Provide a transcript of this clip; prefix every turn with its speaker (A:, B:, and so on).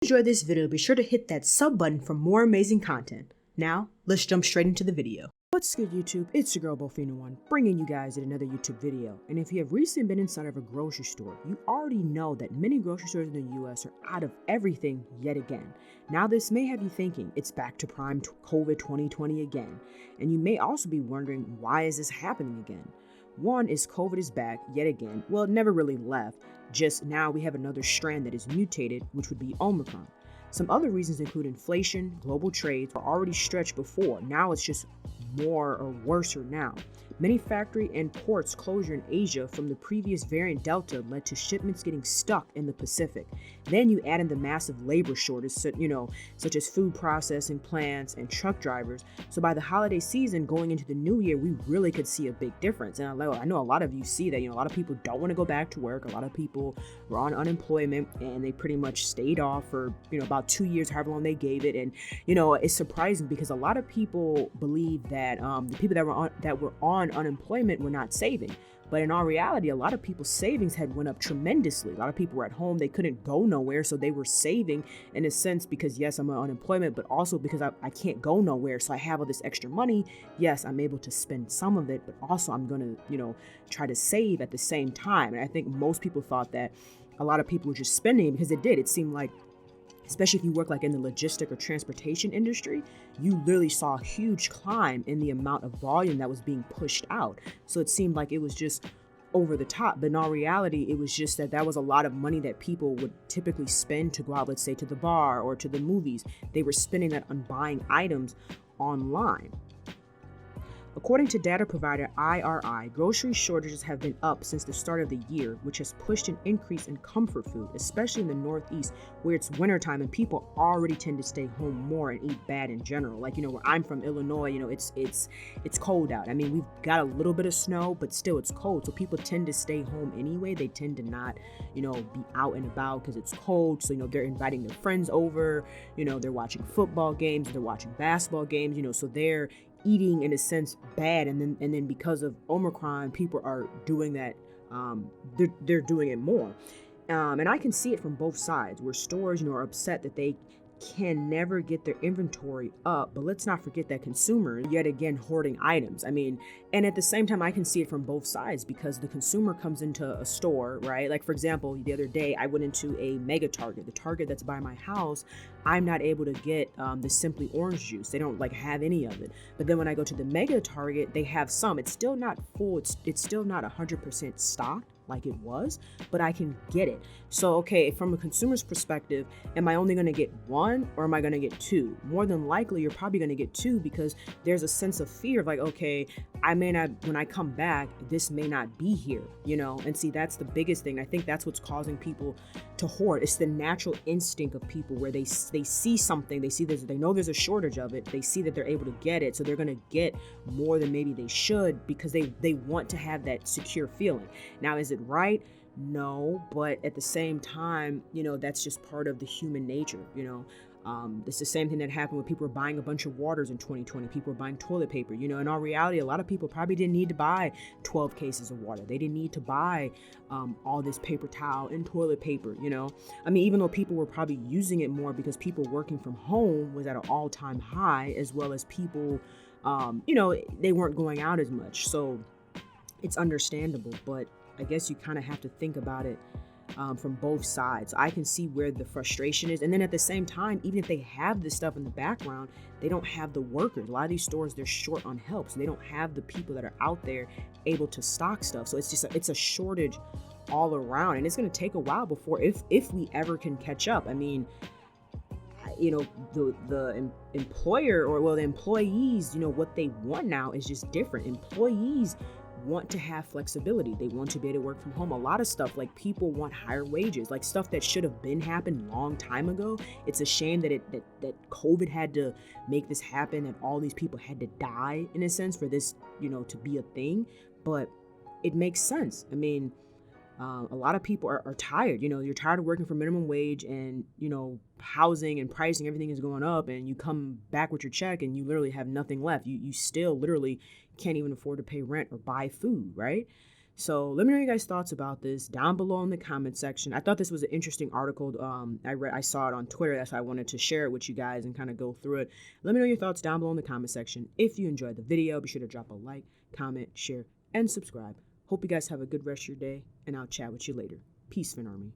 A: Enjoyed this video, be sure to hit that sub button for more amazing content. Now, let's jump straight into the video. What's good, YouTube? It's your girl Bofina1, bringing you guys yet another YouTube video. And if you have recently been inside of a grocery store, you already know that many grocery stores in the US are out of everything yet again. Now this may have you thinking it's back to prime COVID 2020 again. And you may also be wondering, why is this happening again? One is COVID is back yet again. Well, it never really left. Just now we have another strand that is mutated, which would be Omicron. Some other reasons include inflation, global trades are already stretched before. Now it's just more or worser now. Many factory and ports closure in Asia from the previous variant Delta led to shipments getting stuck in the Pacific. Then you add in the massive labor shortage, such as food processing plants and truck drivers. So by the holiday season going into the new year, we really could see a big difference. And I know a lot of you see that, a lot of people don't want to go back to work. A lot of people were on unemployment and they pretty much stayed off for, about 2 years, however long they gave it. And, it's surprising because a lot of people believe that the people that were on unemployment were not saving. But in all reality, a lot of people's savings had went up tremendously. A lot of people were at home, they couldn't go nowhere, so they were saving in a sense because yes, I'm on unemployment, but also because I can't go nowhere, so I have all this extra money. Yes, I'm able to spend some of it, but also I'm gonna, try to save at the same time. And I think most people thought that a lot of people were just spending because it did. It seemed like, especially if you work like in the logistic or transportation industry, you literally saw a huge climb in the amount of volume that was being pushed out. So it seemed like it was just over the top. But in all reality, it was just that was a lot of money that people would typically spend to go out, let's say to the bar or to the movies. They were spending that on buying items online. According to data provider IRI, grocery shortages have been up since the start of the year, which has pushed an increase in comfort food, especially in the Northeast, where it's wintertime and people already tend to stay home more and eat bad in general. Like, where I'm from, Illinois, it's cold out. I mean, we've got a little bit of snow, but still it's cold. So people tend to stay home anyway. They tend to not, be out and about because it's cold. So, they're inviting their friends over, they're watching football games, they're watching basketball games, so they're eating in a sense bad, and then because of Omicron, people are doing that. They're doing it more, and I can see it from both sides. Where stores, are upset that they can never get their inventory up, but let's not forget that consumers yet again hoarding items. I mean, and at the same time, I can see it from both sides because the consumer comes into a store, right? Like for example, the other day I went into a mega Target, the Target that's by my house. I'm not able to get the Simply Orange juice. They don't have any of it. But then when I go to the mega Target, they have some. It's still not full. It's still not 100% stocked like it was, but I can get it. So, okay, from a consumer's perspective, am I only going to get one or am I going to get two? More than likely, you're probably going to get two because there's a sense of fear of like, okay, I may not, when I come back, this may not be here, and see, that's the biggest thing. I think that's what's causing people to hoard. It's the natural instinct of people where they see something, they know there's a shortage of it, they see that they're able to get it, so they're going to get more than maybe they should because they want to have that secure feeling. Now, is it right? No, but at the same time, that's just part of the human nature. It's the same thing that happened when people were buying a bunch of waters in 2020. People were buying toilet paper. In all reality, a lot of people probably didn't need to buy 12 cases of water. They didn't need to buy all this paper towel and toilet paper. I mean, even though people were probably using it more because people working from home was at an all-time high, as well as people, they weren't going out as much. So it's understandable, but I guess you kind of have to think about it from both sides. I can see where the frustration is. And then at the same time, even if they have this stuff in the background, they don't have the workers. A lot of these stores, they're short on help. So they don't have the people that are out there able to stock stuff. So it's a shortage all around. And it's going to take a while before, if we ever can catch up. I mean, the employer the employees, what they want now is just different. Employees want to have flexibility. They want to be able to work from home. A lot of stuff, like people want higher wages, like stuff that should have been happened long time ago. It's a shame that that COVID had to make this happen, and all these people had to die in a sense for this, to be a thing. But it makes sense. I mean, a lot of people are tired. You're tired of working for minimum wage, and housing and pricing, everything is going up, and you come back with your check and you literally have nothing left. You still literally can't even afford to pay rent or buy food, right? So let me know your guys' thoughts about this down below in the comment section. I thought this was an interesting article. I saw it on Twitter. That's why I wanted to share it with you guys and kind of go through it. Let me know your thoughts down below in the comment section. If you enjoyed the video, be sure to drop a like, comment, share, and subscribe. Hope you guys have a good rest of your day, and I'll chat with you later. Peace, Fin Army.